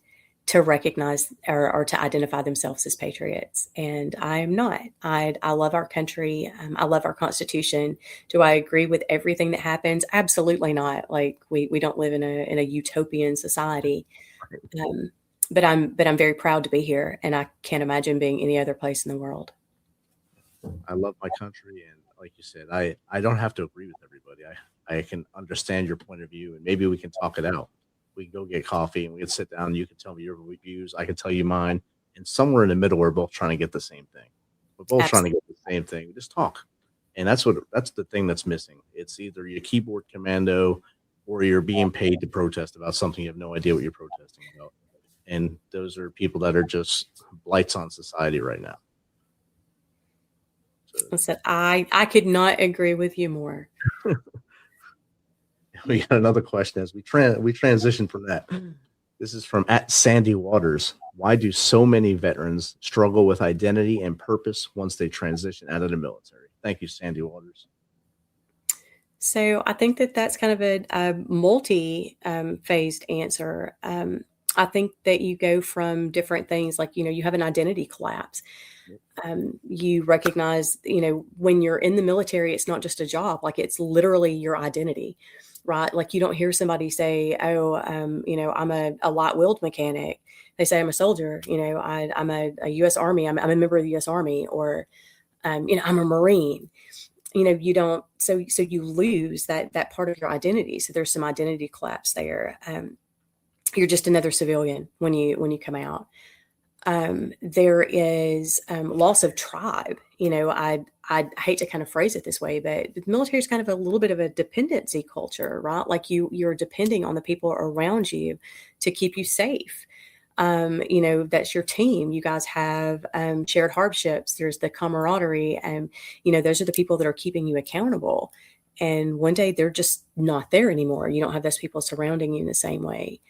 to recognize or to identify themselves as patriots. And I am not. I love our country. I love our Constitution. Do I agree with everything that happens? Absolutely not. Like we don't live in a utopian society. But I'm very proud to be here, and I can't imagine being any other place in the world. I love my country, and like you said, I don't have to agree with everybody. I can understand your point of view, and maybe we can talk it out. We can go get coffee and we can sit down and you can tell me your views. I can tell you mine. And somewhere in the middle, we're both trying to get the same thing. We're both trying to get the same thing. We just talk. And that's the thing that's missing. It's either you're keyboard commando or you're being paid to protest about something you have no idea what you're protesting about. And those are people that are just blights on society right now. So, Listen, I could not agree with you more. We got another question as we transition from that. This is from @SandyWaters. Why do so many veterans struggle with identity and purpose once they transition out of the military? Thank you, Sandy Waters. So I think that's kind of a multi-phased answer. I think that you go from different things, like, you have an identity collapse. You recognize, when you're in the military, it's not just a job, like it's literally your identity, right? Like you don't hear somebody say, oh, I'm a light wheeled mechanic. They say I'm a soldier, I'm a U.S. Army, I'm a member of the U.S. Army, or, I'm a Marine. You don't, so you lose that part of your identity. So there's some identity collapse there. You're just another civilian when you come out. There is loss of tribe. I hate to kind of phrase it this way, but the military is kind of a little bit of a dependency culture, right? Like you're depending on the people around you to keep you safe. That's your team. You guys have shared hardships. There's the camaraderie, and those are the people that are keeping you accountable. And one day they're just not there anymore. You don't have those people surrounding you in the same way.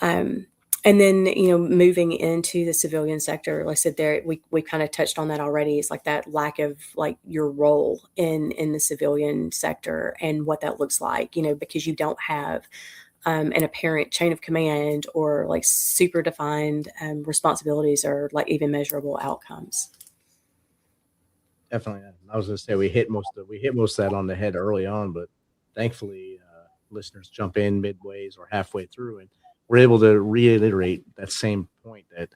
And then, moving into the civilian sector, like I said, there, we kind of touched on that already. It's like that lack of like your role in the civilian sector and what that looks like, because you don't have an apparent chain of command or like super defined responsibilities or like even measurable outcomes. Definitely. I was going to say we hit most of that on the head early on, but thankfully listeners jump in midways or halfway through, and we're able to reiterate that same point that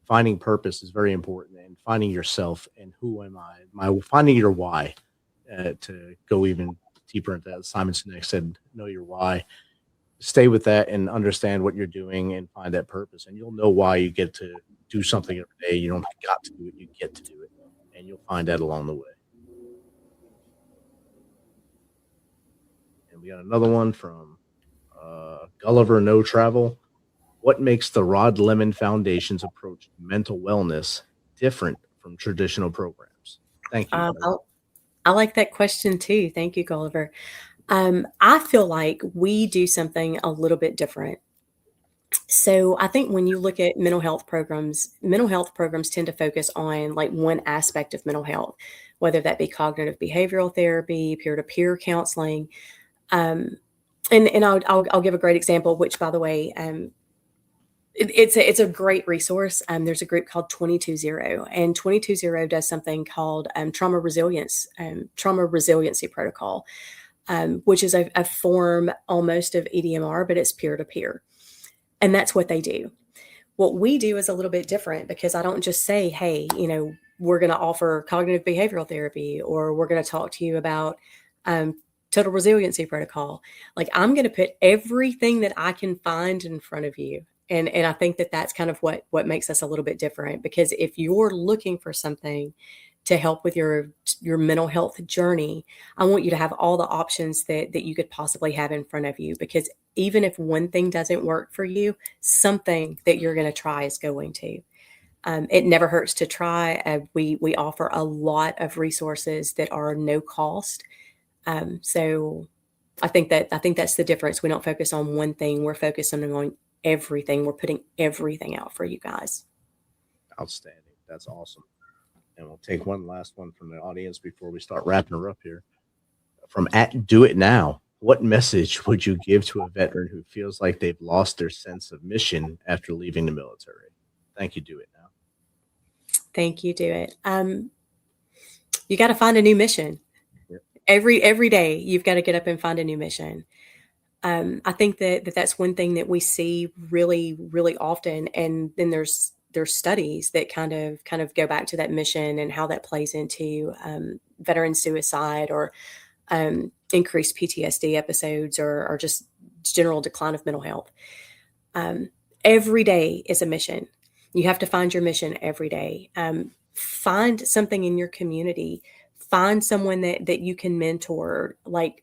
finding purpose is very important, and finding yourself and who am I, finding your why, to go even deeper into that. Simon Sinek said, know your why, stay with that and understand what you're doing and find that purpose. And you'll know why you get to do something every day. You don't got to do it, you get to do it. And you'll find that along the way. And we got another one from Gulliver No Travel. What makes the Rod Lemon Foundation's approach to mental wellness different from traditional programs? Thank you. I like that question too. Thank you, Gulliver. I feel like we do something a little bit different. So I think when you look at mental health programs tend to focus on like one aspect of mental health, whether that be cognitive behavioral therapy, peer-to-peer counseling. And I'll give a great example, which, by the way, it's a great resource. There's a group called 220, and 220 does something called trauma resiliency protocol, which is a form almost of EDMR, but it's peer-to-peer. And that's what they do. What we do is a little bit different, because I don't just say, hey, we're going to offer cognitive behavioral therapy, or we're going to talk to you about total resiliency protocol. Like, I'm going to put everything that I can find in front of you. And I think that that's kind of what makes us a little bit different, because if you're looking for something to help with your mental health journey, I want you to have all the options that you could possibly have in front of you, because even if one thing doesn't work for you, something that you're going to try is going to. It never hurts to try. We offer a lot of resources that are no cost. So I think that's the difference. We don't focus on one thing. We're focusing on everything. We're putting everything out for you guys. Outstanding. That's awesome. And we'll take one last one from the audience before we start wrapping her up here. From @Do It Now. What message would you give to a veteran who feels like they've lost their sense of mission after leaving the military? Thank you, Do It Now. Thank you, Do It. You got to find a new mission. Yep. Every day you've got to get up and find a new mission. I think that's one thing that we see really, really often. And then there's studies that kind of go back to that mission and how that plays into veteran suicide, or increased PTSD episodes, or just general decline of mental health. Every day is a mission. You have to find your mission every day. Find something in your community. Find someone that you can mentor. Like,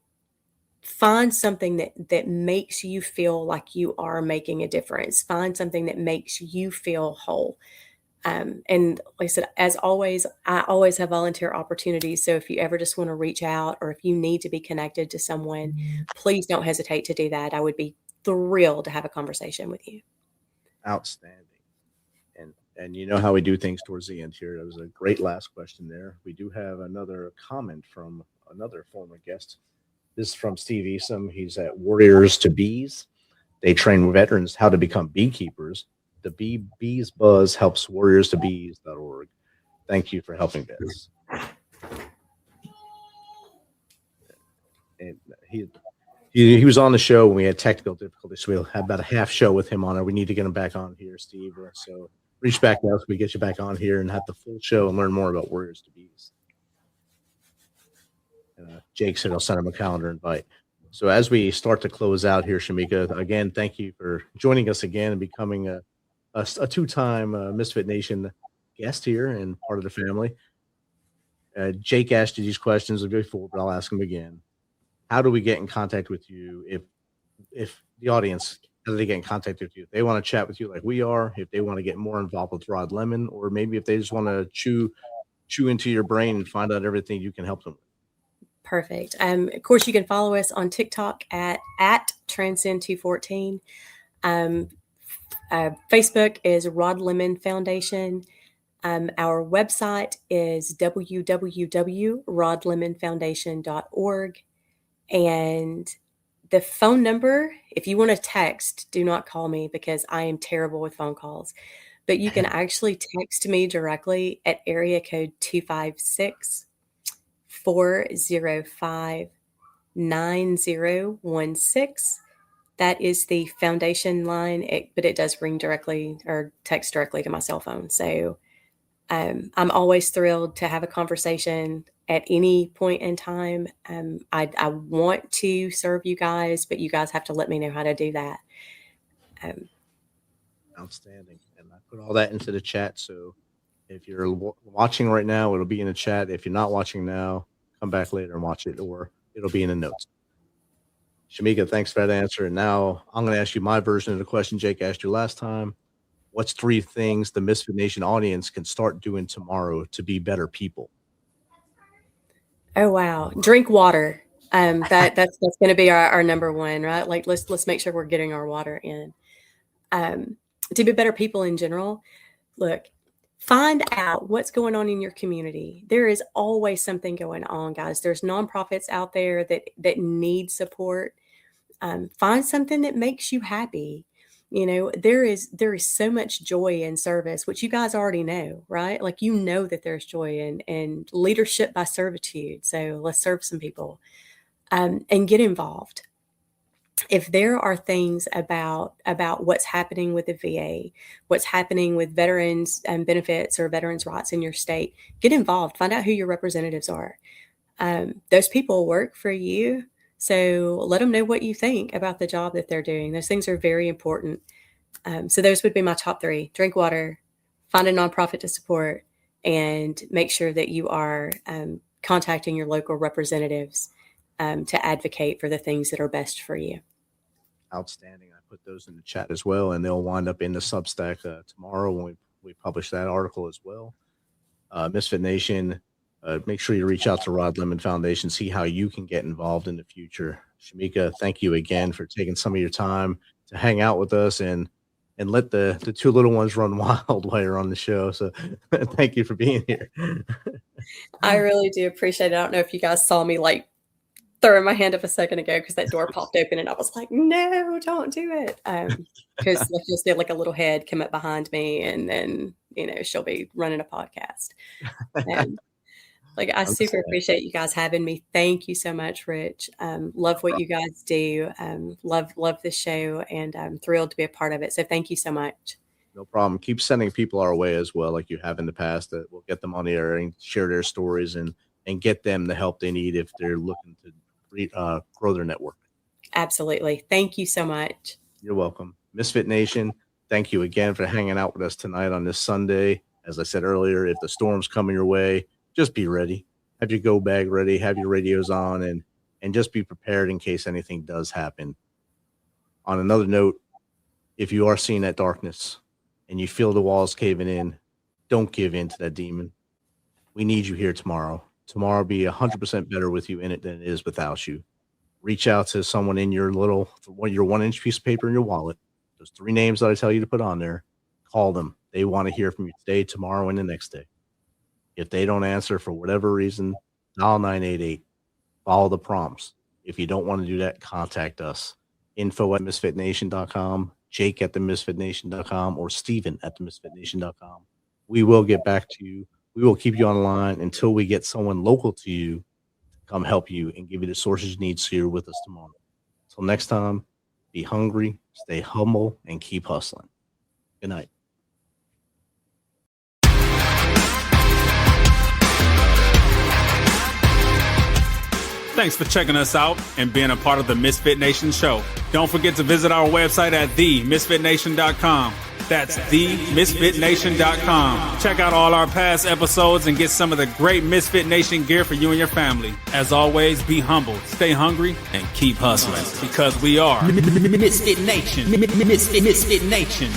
find something that makes you feel like you are making a difference. Find something that makes you feel whole. And like I said, as always, I always have volunteer opportunities. So if you ever just want to reach out, or if you need to be connected to someone, please don't hesitate to do that. I would be thrilled to have a conversation with you. Outstanding. And you know how we do things towards the end here. That was a great last question there. We do have another comment from another former guest. This is from Steve Esom. He's at Warriors to Bees. They train veterans how to become beekeepers. The Bees Buzz helps warriors to bees.org. Thank you for helping this. And he was on the show when we had technical difficulties, so we'll have about a half show with him on it. We need to get him back on here, Steve. So reach back to us. We get you back on here and have the full show and learn more about Warriors to Bees. Jake said I'll send him a calendar invite. So as we start to close out here, Shamika, again, thank you for joining us again and becoming a two-time Misfit Nation guest here and part of the family. Jake asked you these questions before, but I'll ask them again. How do we get in contact with you? If the audience, how do they get in contact with you? If they want to chat with you like we are, if they want to get more involved with Rod Lemon, or maybe if they just want to chew into your brain and find out everything you can help them with. Perfect. Of course, you can follow us on TikTok at Transcend214. Facebook is Rod Lemon Foundation. Our website is www.rodlemonfoundation.org. And the phone number, if you want to text, do not call me, because I am terrible with phone calls. But you can actually text me directly at area code 256-405-9016. That is the foundation line, but it does ring directly or text directly to my cell phone. So I'm always thrilled to have a conversation at any point in time. I want to serve you guys, but you guys have to let me know how to do that. Outstanding. And I put all that into the chat. So if you're watching right now, it'll be in the chat. If you're not watching now, come back later and watch it, or it'll be in the notes. Shamika, thanks for that answer. And now I'm going to ask you my version of the question Jake asked you last time. What's 3 things the Misfit Nation audience can start doing tomorrow to be better people? Oh, wow. Drink water. That's going to be our number one, right? Like, let's make sure we're getting our water in. To be better people in general, look, find out what's going on in your community. There is always something going on, guys. There's nonprofits out there that need support. Find something that makes you happy. You know, there is so much joy in service, which you guys already know, right? Like, you know that there's joy in leadership by servitude. So let's serve some people, and get involved. If there are things about what's happening with the VA, what's happening with veterans and benefits or veterans' rights in your state, get involved. Find out who your representatives are. Those people work for you. So let them know what you think about the job that they're doing. Those things are very important. So those would be my top 3. Drink water, find a nonprofit to support, and make sure that you are contacting your local representatives to advocate for the things that are best for you. Outstanding. I put those in the chat as well, and they'll wind up in the Substack tomorrow when we publish that article as well. Misfit Nation, make sure you reach out to Rod Lemon Foundation, see how you can get involved in the future. Shamika, thank you again for taking some of your time to hang out with us and let the 2 little ones run wild while you're on the show. So thank you for being here. I really do appreciate it. I don't know if you guys saw me like throwing my hand up a second ago because that door popped open and I was like, no, don't do it. Because you'll see like a little head come up behind me, and then, you know, she'll be running a podcast. Like, I super appreciate you guys having me. Thank you so much, Rich. Love what you guys do. Love the show, and I'm thrilled to be a part of it. So thank you so much. No problem. Keep sending people our way as well, like you have in the past, that we'll get them on the air and share their stories and get them the help they need if they're looking to grow their network. Absolutely. Thank you so much. You're welcome. Misfit Nation, thank you again for hanging out with us tonight on this Sunday. As I said earlier, if the storm's coming your way, just be ready. Have your go bag ready, have your radios on, and just be prepared in case anything does happen. On another note, if you are seeing that darkness and you feel the walls caving in, don't give in to that demon. We need you here tomorrow. Tomorrow will be 100% better with you in it than it is without you. Reach out to someone in your 1-inch piece of paper in your wallet. Those 3 names that I tell you to put on there. Call them. They want to hear from you today, tomorrow, and the next day. If they don't answer for whatever reason, dial 988. Follow the prompts. If you don't want to do that, contact us. info@misfitnation.com, jake@themisfitnation.com, or steven@themisfitnation.com. We will get back to you. We will keep you on the line until we get someone local to you to come help you and give you the sources you need, so you're with us tomorrow. Until next time, be hungry, stay humble, and keep hustling. Good night. Thanks for checking us out and being a part of the Misfit Nation show. Don't forget to visit our website at themisfitnation.com. That's themisfitnation.com. Check out all our past episodes and get some of the great Misfit Nation gear for you and your family. As always, be humble, stay hungry, and keep hustling, because we are Misfit Nation. Misfit Nation.